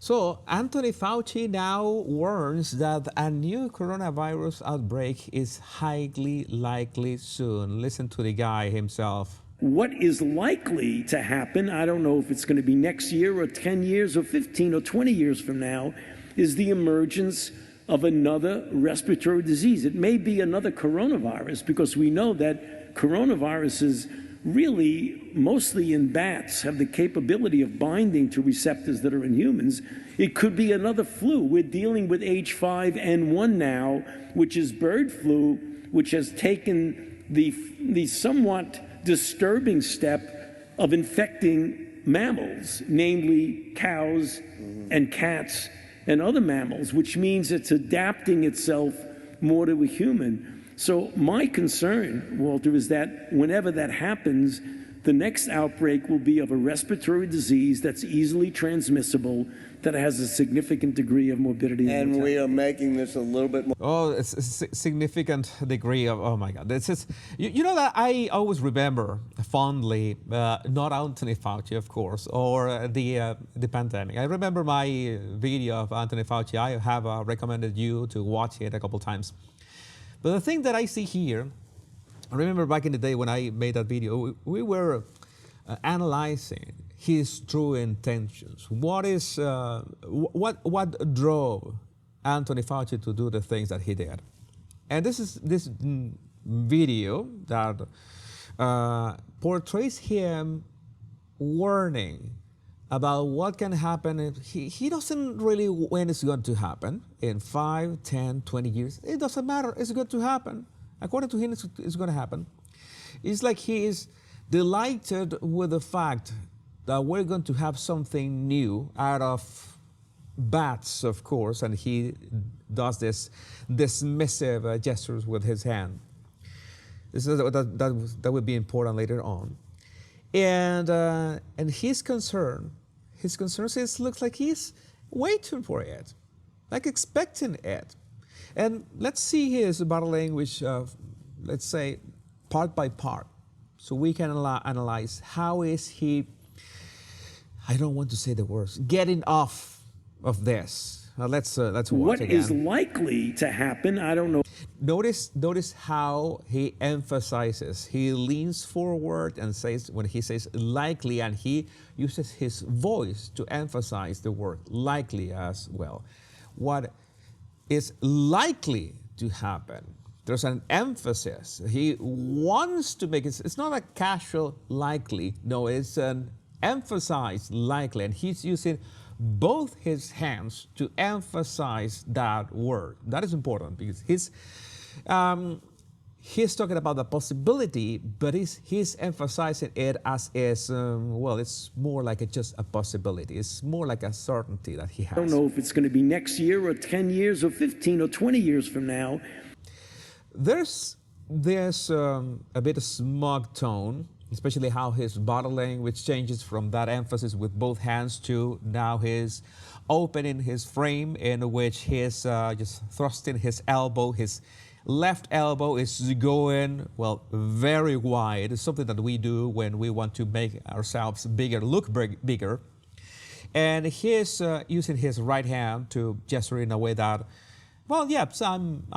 So Anthony Fauci now warns that a new coronavirus outbreak is highly likely soon. Listen to the guy himself. What is likely to happen, I don't know if it's going to be next year or 10 years or 15 or 20 years from now, is the emergence of another respiratory disease. It may be another coronavirus because we know that coronaviruses really, mostly in bats, have the capability of binding to receptors that are in humans. It could be another flu. We're dealing with H5N1 now, which is bird flu, which has taken the somewhat disturbing step of infecting mammals, namely cows and cats and other mammals, which means it's adapting itself more to a human. So my concern, Walter, is that whenever that happens, the next outbreak will be of a respiratory disease that's easily transmissible, that has a significant degree of morbidity. And we are making this a little bit more. Oh, it's a significant degree of, oh my God. This is, you know that I always remember fondly, not Anthony Fauci, of course, or the pandemic. I remember my video of Anthony Fauci. I have recommended you to watch it a couple times. But the thing that I see here, I remember back in the day when I made that video, we were analyzing his true intentions. What is what drove Anthony Fauci to do the things that he did? And this is this video that portrays him warning about what can happen. He doesn't really when it's going to happen, in 5, 10, 20 years. It doesn't matter, it's going to happen. According to him, it's going to happen. It's like he is delighted with the fact that we're going to have something new out of bats, of course, and he does this dismissive gestures with his hand. This is that would be important later on. And his concern is looks like he's waiting for it, like expecting it. And let's see his body language, let's say, part by part, so we can analyze how is he, I don't want to say the words, getting off of this. Let's watch what again. Is likely to happen, I don't know. Notice how he emphasizes. He leans forward and says, when he says likely, and he uses his voice to emphasize the word likely as well. What is likely to happen? There's an emphasis. He wants to make it, it's not a casual likely, no, it's an emphasized likely, and he's using both his hands to emphasize that word. That is important because he's talking about the possibility, but he's emphasizing it as is, well, it's more like just a possibility. It's more like a certainty that he has. I don't know if it's going to be next year or 10 years or 15 or 20 years from now. There's a bit of smug tone, especially how his body language changes from that emphasis with both hands to now his opening his frame, in which he's just thrusting his elbow. His left elbow is going, well, very wide. It's something that we do when we want to make ourselves bigger, look bigger. And he's using his right hand to gesture in a way that, well, yes, I'm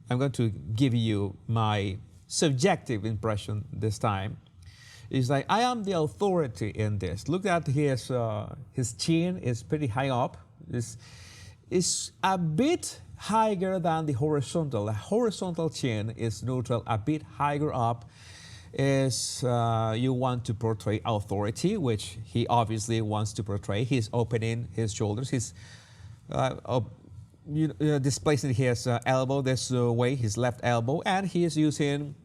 going to give you my subjective impression this time. It's like, I am the authority in this. Look at his chin is pretty high up. It's a bit higher than the horizontal. The horizontal chin is neutral, a bit higher up is you want to portray authority, which he obviously wants to portray. He's opening his shoulders. He's displacing his elbow this way, his left elbow, and he is using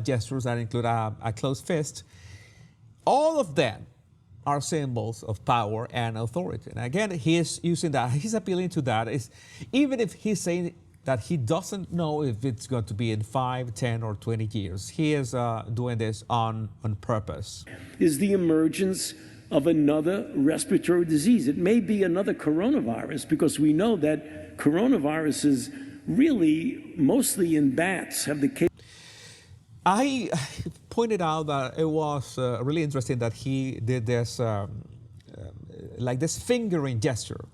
gestures that include a closed fist. All of them are symbols of power and authority. And again, he is using that. He's appealing to that. Even if he's saying that he doesn't know if it's going to be in 5, 10, or 20 years, he is doing this on purpose. Is the emergence of another respiratory disease. It may be another coronavirus because we know that coronaviruses really, mostly in bats, have the capability. I pointed out that it was really interesting that he did this like this fingering gesture.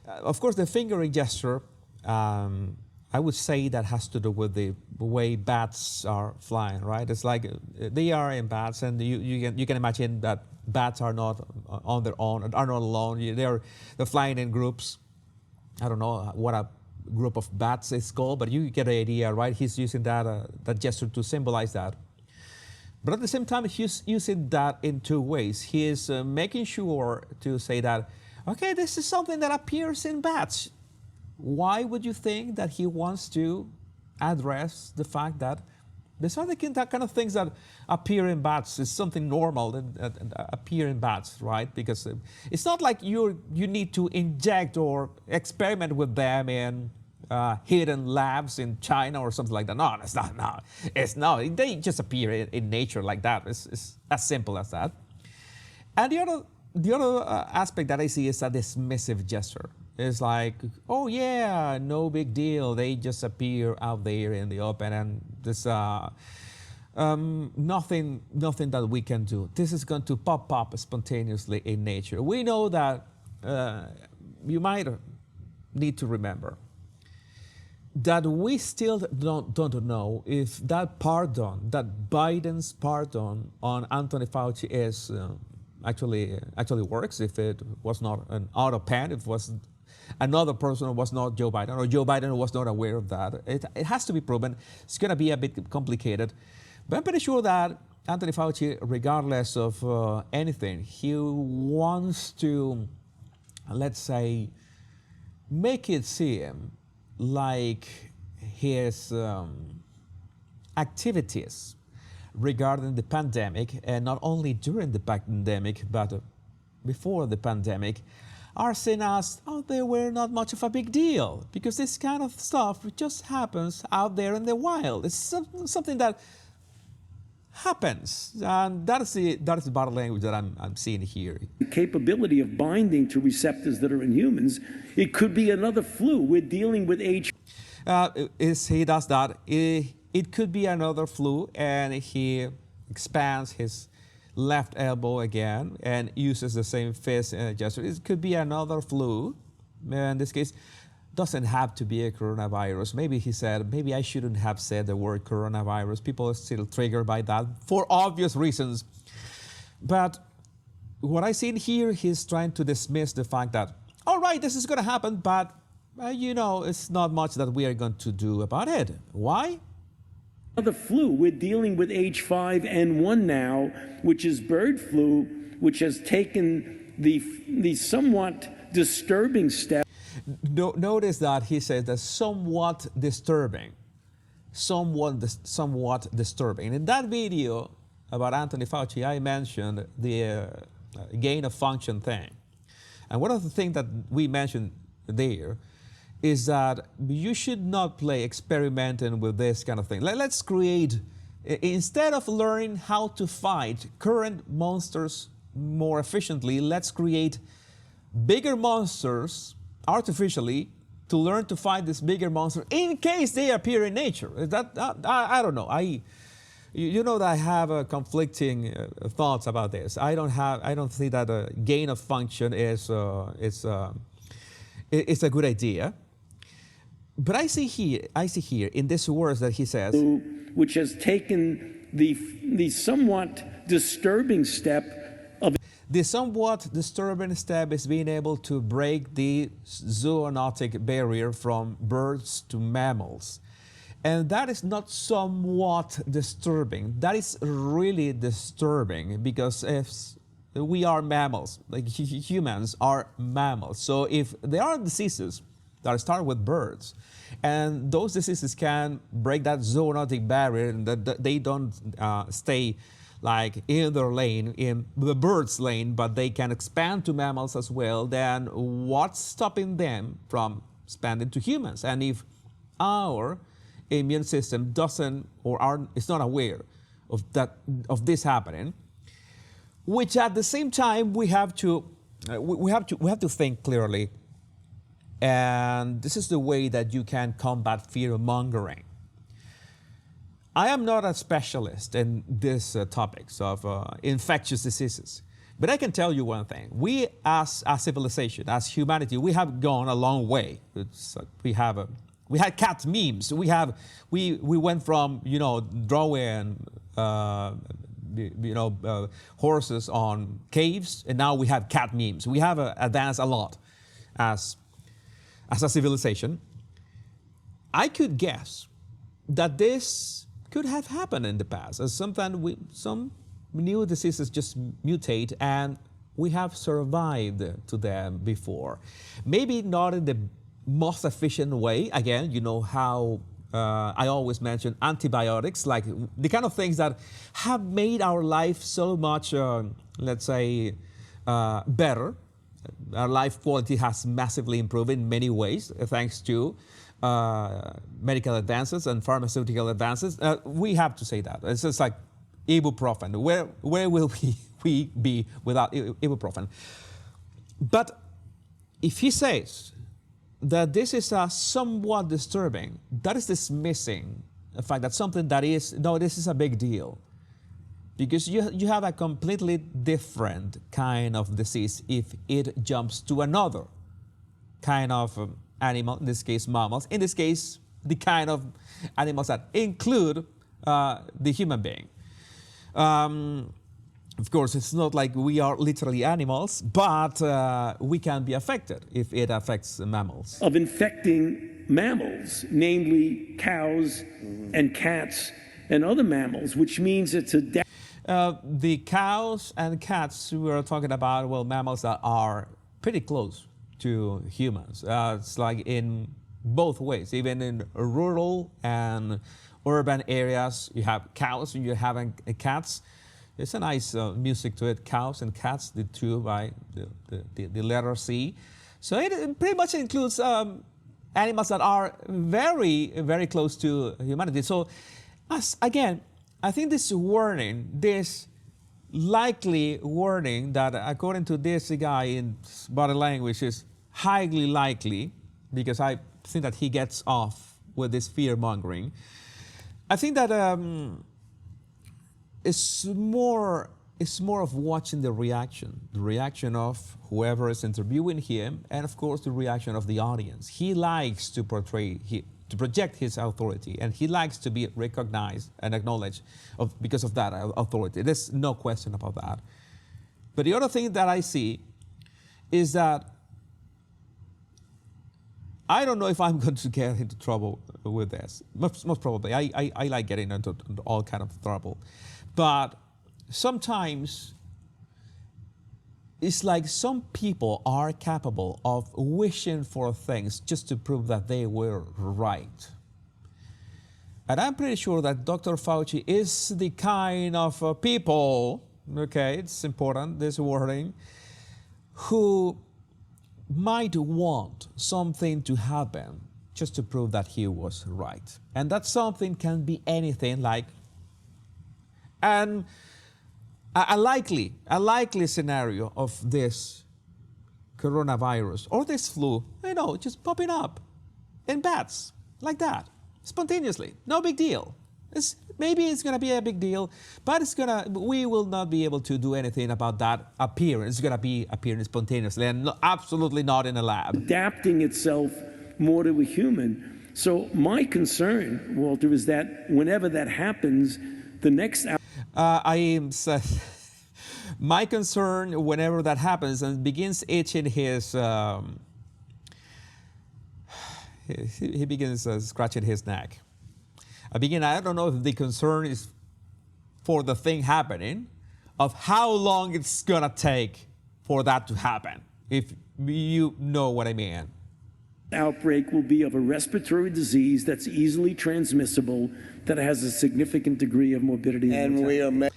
Of course, the fingering gesture, I would say that has to do with the way bats are flying, right? It's like they are in bats, and you can imagine that bats are not on their own, are not alone. They're flying in groups. I don't know what a group of bats is called, but you get the idea, right? He's using that gesture to symbolize that. But at the same time, he's using that in two ways. He is making sure to say that, okay, this is something that appears in bats. Why would you think that he wants to address the fact that there's other kind of things that appear in bats is something normal that appear in bats, right? Because it's not like you need to inject or experiment with them in hidden labs in China or something like that. No, it's not. No, it's not. They just appear in nature like that. It's as simple as that. And the other aspect that I see is a dismissive gesture. It's like, oh yeah, no big deal. They just appear out there in the open, and there's nothing that we can do. This is going to pop up spontaneously in nature. We know that you might need to remember that we still don't know if that pardon, that Biden's pardon on Anthony Fauci is actually works. If it was not an out of pen, if it was another person who was not Joe Biden, or Joe Biden was not aware of that. It has to be proven. It's going to be a bit complicated. But I'm pretty sure that Anthony Fauci, regardless of anything, he wants to, let's say, make it seem like his activities regarding the pandemic, and not only during the pandemic, but before the pandemic, are seen as, oh, they were not much of a big deal, because this kind of stuff just happens out there in the wild. It's something that happens, and that is the body language that I'm seeing here. The capability of binding to receptors that are in humans, it could be another flu. We're dealing with H. He does that. It could be another flu, and he expands his left elbow again and uses the same fist gesture. It could be another flu. In this case, doesn't have to be a coronavirus. Maybe he said, maybe I shouldn't have said the word coronavirus. People are still triggered by that for obvious reasons. But what I see here, he's trying to dismiss the fact that, all right, this is going to happen, but it's not much that we are going to do about it. Why? The flu. We're dealing with H5N1 now, which is bird flu, which has taken the somewhat disturbing step. Notice that he says that somewhat disturbing. Somewhat disturbing. In that video about Anthony Fauci, I mentioned the gain of function thing. And one of the things that we mentioned there is that you should not play experimenting with this kind of thing. Let's create, instead of learning how to fight current monsters more efficiently, let's create bigger monsters artificially to learn to fight this bigger monster in case they appear in nature. I don't know. You know that I have conflicting thoughts about this. I don't think that a gain of function is a good idea. But I see here in this words that he says, which has taken the somewhat disturbing step of. The somewhat disturbing step is being able to break the zoonotic barrier from birds to mammals. And that is not somewhat disturbing. That is really disturbing, because if we are mammals, like humans are mammals. So if there are diseases that start with birds, and those diseases can break that zoonotic barrier, and that they don't stay like in their lane, in the bird's lane, but they can expand to mammals as well, then what's stopping them from expanding to humans? And if our immune system doesn't is not aware of this happening, which at the same time we have to think clearly. And this is the way that you can combat fear mongering. I am not a specialist in these topics of infectious diseases, But I can tell you one thing. We, as a civilization, as humanity, we have gone a long way. We had cat memes. We went from, drawing, horses on caves, and now we have cat memes. We have advanced a lot as a civilization. I could guess that this could have happened in the past. As sometimes some new diseases just mutate, and we have survived to them before. Maybe not in the most efficient way. Again, you know how I always mention antibiotics, like the kind of things that have made our life so much, let's say, better. Our life quality has massively improved in many ways, thanks to medical advances and pharmaceutical advances. We have to say that. It's just like ibuprofen. Where will we be without ibuprofen? But if he says that this is somewhat disturbing, that is dismissing the fact that something that is, no, this is a big deal. Because you have a completely different kind of disease if it jumps to another kind of animal, in this case mammals, in this case the kind of animals that include the human being. Of course, it's not like we are literally animals, but we can be affected if it affects mammals. Of infecting mammals, namely cows and cats and other mammals, which means it's a the cows and cats we are talking about, well, mammals that are pretty close to humans. It's like in both ways, even in rural and urban areas, you have cows and you're having cats. There's a nice music to it, cows and cats, the two by the letter C. So it pretty much includes animals that are very, very close to humanity. So again, I think this warning, this likely warning that according to this guy in body language is highly likely, because I think that he gets off with this fear mongering. I think that it's more of watching the reaction of whoever is interviewing him, and of course the reaction of the audience. He likes to to project his authority, and he likes to be recognized and acknowledged because of that authority. There's no question about that. But the other thing that I see is that I don't know if I'm going to get into trouble with this. Most probably. I like getting into all kind of trouble. But sometimes it's like some people are capable of wishing for things just to prove that they were right. And I'm pretty sure that Dr. Fauci is the kind of people, okay, it's important, this wording, who might want something to happen just to prove that he was right. And that something can be anything like, and a likely scenario of this coronavirus or this flu, just popping up in bats like that, spontaneously, no big deal. Maybe it's going to be a big deal, but we will not be able to do anything about that appearance. It's going to be appearing spontaneously and absolutely not in a lab. Adapting itself more to a human. So my concern, Walter, is that whenever that happens, the next my concern whenever that happens and begins itching his, he begins scratching his neck. I don't know if the concern is for the thing happening, of how long it's gonna take for that to happen, if you know what I mean. Outbreak will be of a respiratory disease that's easily transmissible, that has a significant degree of morbidity. And we are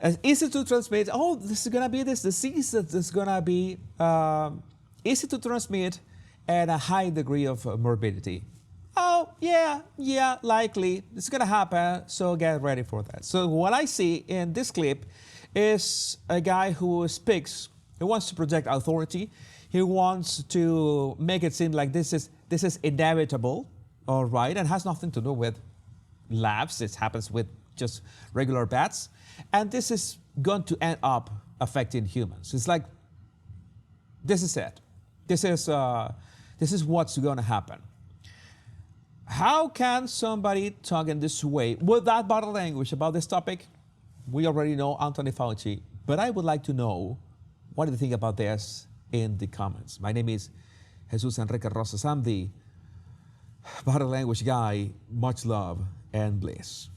as easy to transmit. Oh, this is gonna be this disease that is gonna be easy to transmit and a high degree of morbidity. Oh, yeah, likely. It's going to happen, so get ready for that. So what I see in this clip is a guy who speaks. He wants to project authority. He wants to make it seem like this is inevitable, all right, and has nothing to do with labs. It happens with just regular bats. And this is going to end up affecting humans. It's like, this is it. This is what's going to happen. How can somebody talk in this way with that body language about this topic? We already know Anthony Fauci, but I would like to know what do you think about this in the comments. My name is Jesus Enrique Rosas. I'm the body language guy. Much love and bliss.